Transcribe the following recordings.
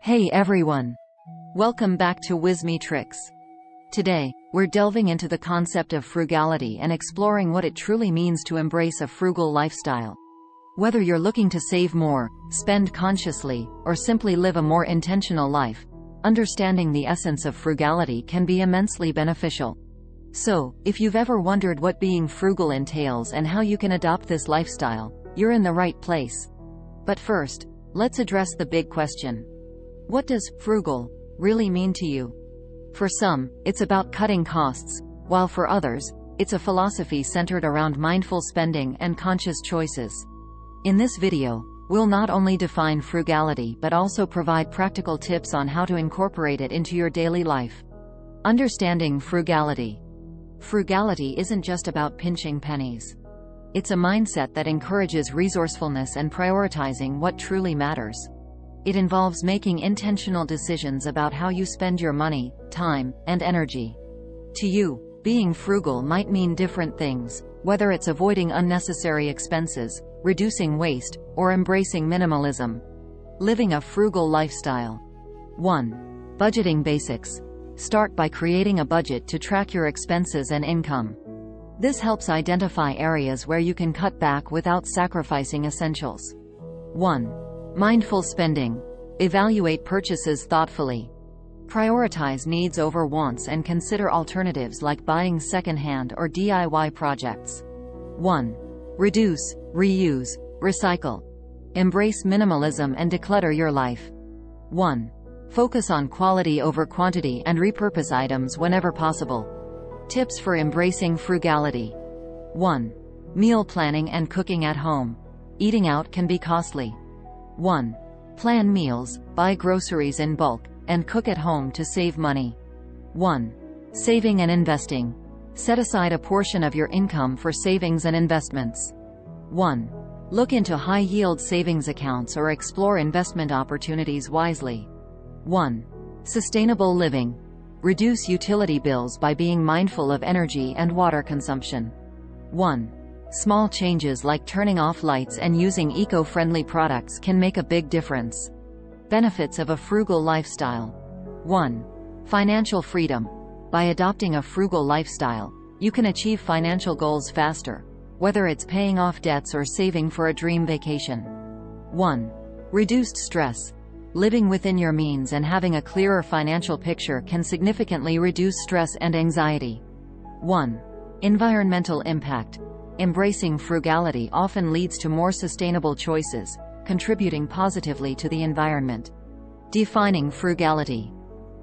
Hey everyone! Welcome back to Whimsy Tricks. Today, we're delving into the concept of frugality and exploring what it truly means to embrace a frugal lifestyle. Whether you're looking to save more, spend consciously, or simply live a more intentional life, understanding the essence of frugality can be immensely beneficial. So, if you've ever wondered what being frugal entails and how you can adopt this lifestyle, you're in the right place. But first, let's address the big question. What does frugal really mean to you? For some, it's about cutting costs, while for others, it's a philosophy centered around mindful spending and conscious choices. In this video, we'll not only define frugality but also provide practical tips on how to incorporate it into your daily life. Understanding frugality. Frugality isn't just about pinching pennies. It's a mindset that encourages resourcefulness and prioritizing what truly matters. It involves making intentional decisions about how you spend your money, time, and energy. To you, being frugal might mean different things, whether it's avoiding unnecessary expenses, reducing waste, or embracing minimalism. Living a frugal lifestyle. 1. Budgeting basics. Start by creating a budget to track your expenses and income. This helps identify areas where you can cut back without sacrificing essentials. 1. Mindful spending. Evaluate purchases thoughtfully. Prioritize needs over wants and consider alternatives like buying secondhand or DIY projects. 1. Reduce, reuse, recycle. Embrace minimalism and declutter your life. 1. Focus on quality over quantity and repurpose items whenever possible. Tips for embracing frugality. 1. Meal planning and cooking at home. Eating out can be costly. 1. Plan meals, buy groceries in bulk, and cook at home to save money. 1. Saving and investing. Set aside a portion of your income for savings and investments. 1. Look into high-yield savings accounts or explore investment opportunities wisely. 1. Sustainable living. Reduce utility bills by being mindful of energy and water consumption. 1. Small changes like turning off lights and using eco-friendly products can make a big difference. Benefits of a frugal lifestyle. 1. Financial freedom. By adopting a frugal lifestyle, you can achieve financial goals faster, whether it's paying off debts or saving for a dream vacation. 1. Reduced stress. Living within your means and having a clearer financial picture can significantly reduce stress and anxiety. 1. Environmental impact. Embracing frugality often leads to more sustainable choices, contributing positively to the environment. Defining frugality.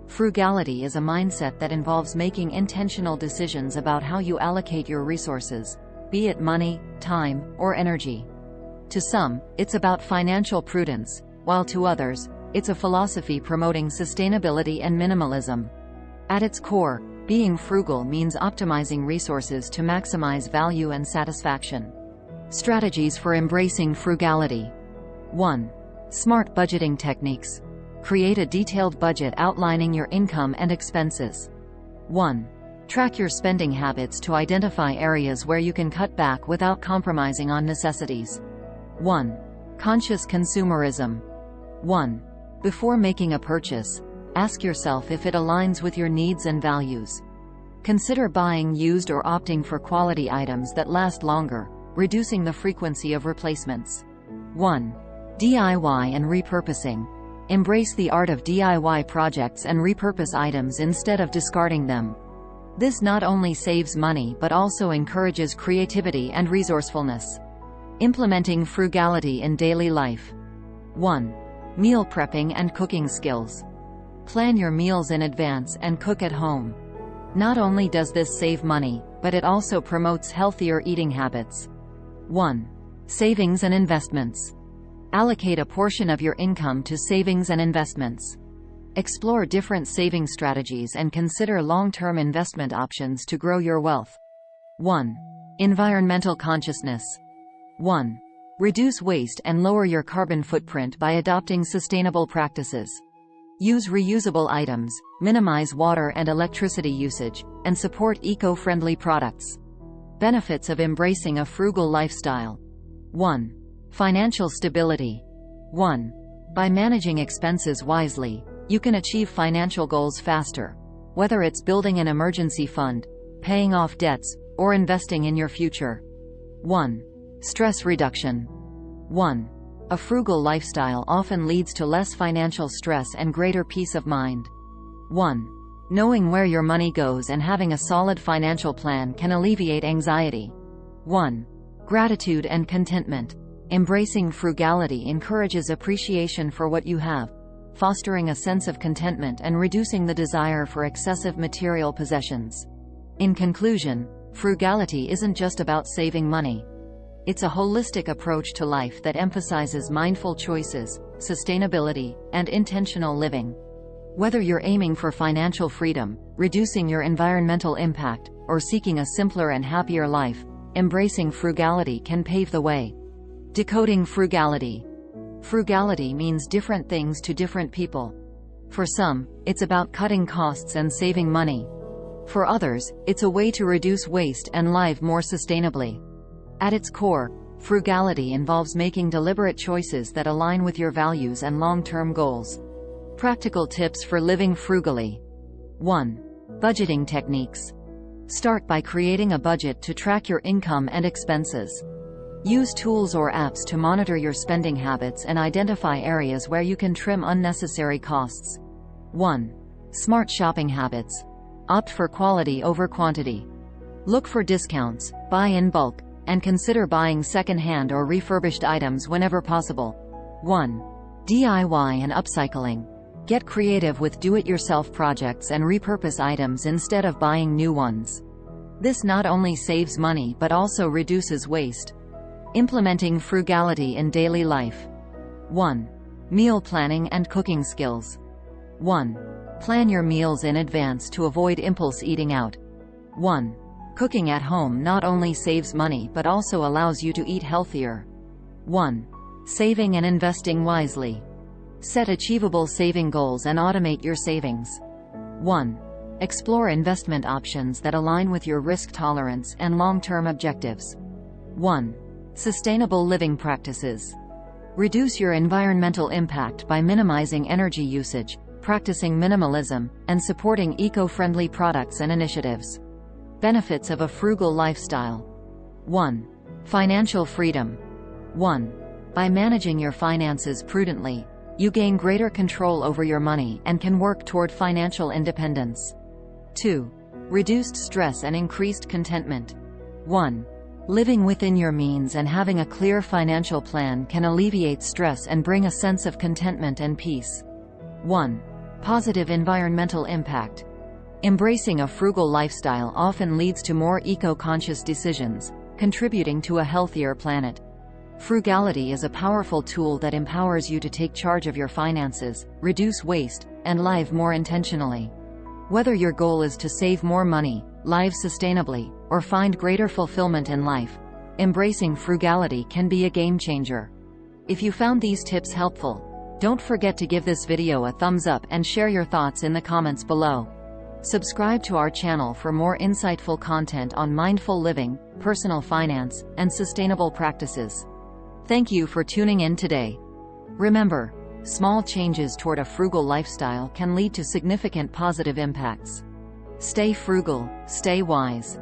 Frugality is a mindset that involves making intentional decisions about how you allocate your resources, be it money, time, or energy. To some, it's about financial prudence, while to others, it's a philosophy promoting sustainability and minimalism. At its core, being frugal means optimizing resources to maximize value and satisfaction. Strategies for embracing frugality. 1. Smart budgeting techniques. Create a detailed budget outlining your income and expenses. 1. Track your spending habits to identify areas where you can cut back without compromising on necessities. 1. Conscious consumerism. 1. Before making a purchase, ask yourself if it aligns with your needs and values. Consider buying used or opting for quality items that last longer, reducing the frequency of replacements. 1. DIY and repurposing. Embrace the art of DIY projects and repurpose items instead of discarding them. This not only saves money but also encourages creativity and resourcefulness. Implementing frugality in daily life. 1. Meal prepping and cooking skills. Plan your meals in advance and cook at home. Not only does this save money, but it also promotes healthier eating habits. 1. Savings and investments. Allocate a portion of your income to savings and investments. Explore different saving strategies and consider long-term investment options to grow your wealth. 1. Environmental consciousness. 1. Reduce waste and lower your carbon footprint by adopting sustainable practices. Use reusable items, minimize water and electricity usage, and support eco-friendly products. Benefits of embracing a frugal lifestyle. 1. Financial stability. 1. By managing expenses wisely, you can achieve financial goals faster, whether it's building an emergency fund, paying off debts, or investing in your future. 1. Stress reduction. 1. A frugal lifestyle often leads to less financial stress and greater peace of mind. 1. Knowing where your money goes and having a solid financial plan can alleviate anxiety. 1. Gratitude and contentment. Embracing frugality encourages appreciation for what you have, fostering a sense of contentment and reducing the desire for excessive material possessions. In conclusion, frugality isn't just about saving money. It's a holistic approach to life that emphasizes mindful choices, sustainability, and intentional living. Whether you're aiming for financial freedom, reducing your environmental impact, or seeking a simpler and happier life, embracing frugality can pave the way. Decoding frugality. Frugality means different things to different people. For some, it's about cutting costs and saving money. For others, it's a way to reduce waste and live more sustainably. At its core, frugality involves making deliberate choices that align with your values and long-term goals. Practical tips for living frugally. 1. Budgeting techniques. Start by creating a budget to track your income and expenses. Use tools or apps to monitor your spending habits and identify areas where you can trim unnecessary costs. 1. Smart shopping habits. Opt for quality over quantity. Look for discounts, buy in bulk, and consider buying second-hand or refurbished items whenever possible. 1. DIY and upcycling. Get creative with do-it-yourself projects and repurpose items instead of buying new ones. This not only saves money but also reduces waste. Implementing frugality in daily life. 1. Meal planning and cooking skills. 1. Plan your meals in advance to avoid impulse eating out. 1. Cooking at home not only saves money but also allows you to eat healthier. 1. Saving and investing wisely. Set achievable saving goals and automate your savings. 1. Explore investment options that align with your risk tolerance and long-term objectives. 1. Sustainable living practices. Reduce your environmental impact by minimizing energy usage, practicing minimalism, and supporting eco-friendly products and initiatives. Benefits of a frugal lifestyle. 1. Financial freedom. 1. By managing your finances prudently, you gain greater control over your money and can work toward financial independence. 2. Reduced stress and increased contentment. 1. Living within your means and having a clear financial plan can alleviate stress and bring a sense of contentment and peace. 1. Positive environmental impact. Embracing a frugal lifestyle often leads to more eco-conscious decisions, contributing to a healthier planet. Frugality is a powerful tool that empowers you to take charge of your finances, reduce waste, and live more intentionally. Whether your goal is to save more money, live sustainably, or find greater fulfillment in life, embracing frugality can be a game changer. If you found these tips helpful, don't forget to give this video a thumbs up and share your thoughts in the comments below. Subscribe to our channel for more insightful content on mindful living, personal finance, and sustainable practices. Thank you for tuning in today. Remember, small changes toward a frugal lifestyle can lead to significant positive impacts. Stay frugal, stay wise.